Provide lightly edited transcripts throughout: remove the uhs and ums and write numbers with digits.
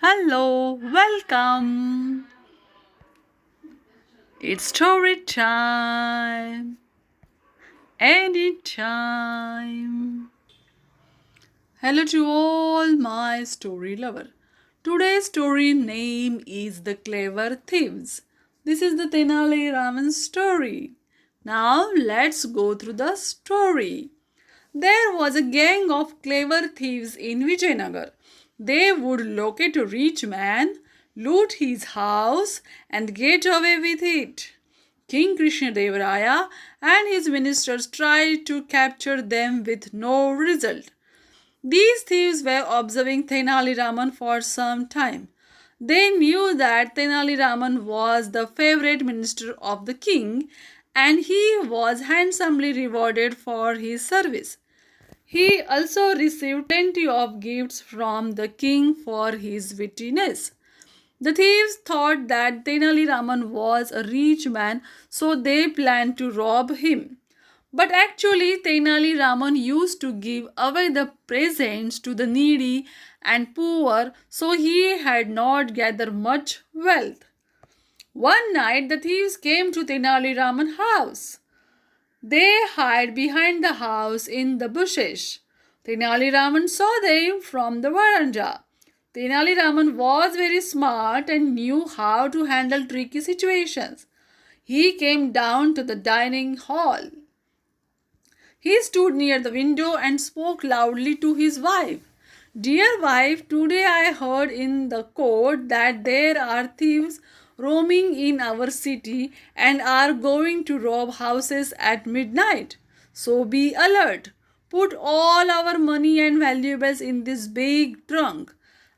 Hello, welcome. It's story time. Anytime. Hello to all my story lover. Today's story name is The Clever Thieves. This is the Tenali Raman story. Now let's go through the story. There was a gang of clever thieves in Vijayanagar. They would locate a rich man, loot his house, and get away with it. King Krishnadevaraya and his ministers tried to capture them with no result. These thieves were observing Tenali Raman for some time. They knew that Tenali Raman was the favorite minister of the king and he was handsomely rewarded for his service. He also received plenty of gifts from the king for his wittiness. The thieves thought that Tenali Raman was a rich man, so they planned to rob him. But actually, Tenali Raman used to give away the presents to the needy and poor, so he had not gathered much wealth. One night, the thieves came to Tenali Raman's house. They hid behind the house in the bushes. Tenali Raman saw them from the veranda. Tenali Raman was very smart and knew how to handle tricky situations. He came down to the dining hall. He stood near the window and spoke loudly to his wife. Dear wife, today I heard in the court that there are thieves roaming in our city and are going to rob houses at midnight. So be alert. Put all our money and valuables in this big trunk.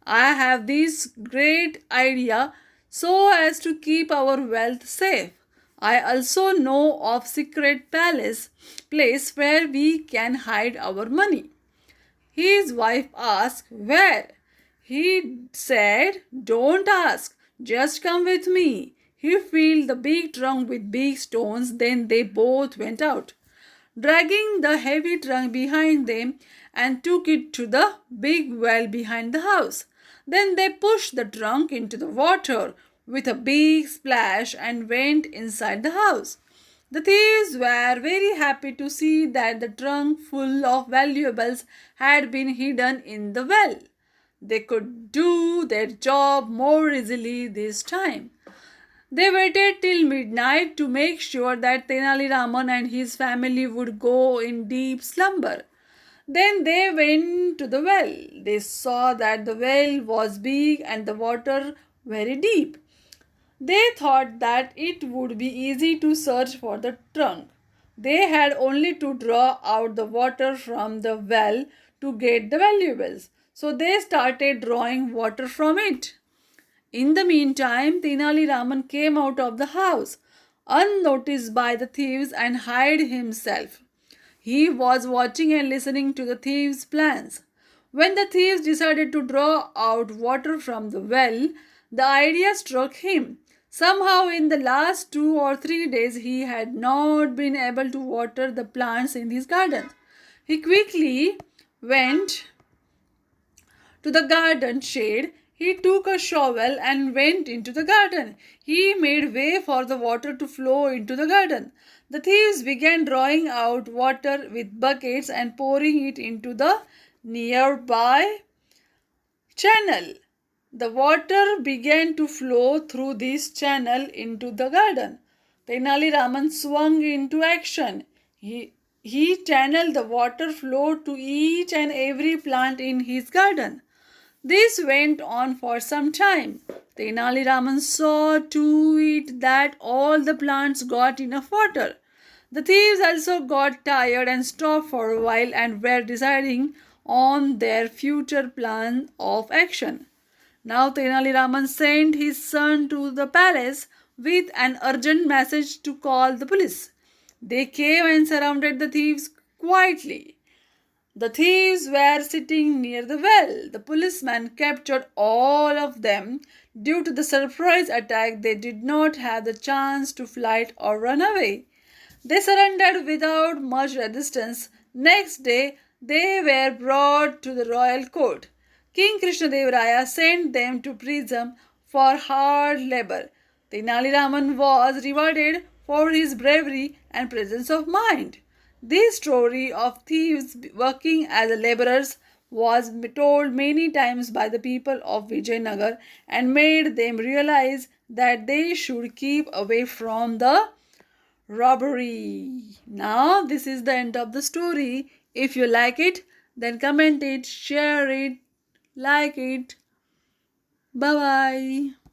I have this great idea so as to keep our wealth safe. I also know of secret place where we can hide our money. His wife asked, Where? He said, Don't ask, just come with me. He filled the big trunk with big stones, then they both went out, dragging the heavy trunk behind them and took it to the big well behind the house. Then they pushed the trunk into the water with a big splash and went inside the house. The thieves were very happy to see that the trunk full of valuables had been hidden in the well. They could do their job more easily this time. They waited till midnight to make sure that Tenali Raman and his family would go in deep slumber. Then they went to the well. They saw that the well was big and the water very deep. They thought that it would be easy to search for the trunk. They had only to draw out the water from the well to get the valuables. So they started drawing water from it. In the meantime, Tenali Raman came out of the house, unnoticed by the thieves, and hid himself. He was watching and listening to the thieves' plans. When the thieves decided to draw out water from the well, the idea struck him. Somehow, in the last 2 or 3 days, he had not been able to water the plants in his garden. He quickly went to the garden shade. He took a shovel and went into the garden. He made way for the water to flow into the garden. The thieves began drawing out water with buckets and pouring it into the nearby channel. The water began to flow through this channel into the garden. Tenali Raman swung into action. He channeled the water flow to each and every plant in his garden. This went on for some time. Tenali Raman saw to it that all the plants got enough water. The thieves also got tired and stopped for a while and were deciding on their future plan of action. Now Tenali Raman sent his son to the palace with an urgent message to call the police. They came and surrounded the thieves quietly. The thieves were sitting near the well. The policeman captured all of them. Due to the surprise attack, they did not have the chance to flight or run away. They surrendered without much resistance. Next day, they were brought to the royal court. King Krishnadevaraya sent them to prison for hard labor. Tenali Raman was rewarded for his bravery and presence of mind. This story of thieves working as laborers was told many times by the people of Vijayanagar and made them realize that they should keep away from the robbery. Now, this is the end of the story. If you like it, then comment it, share it, like it. Bye bye.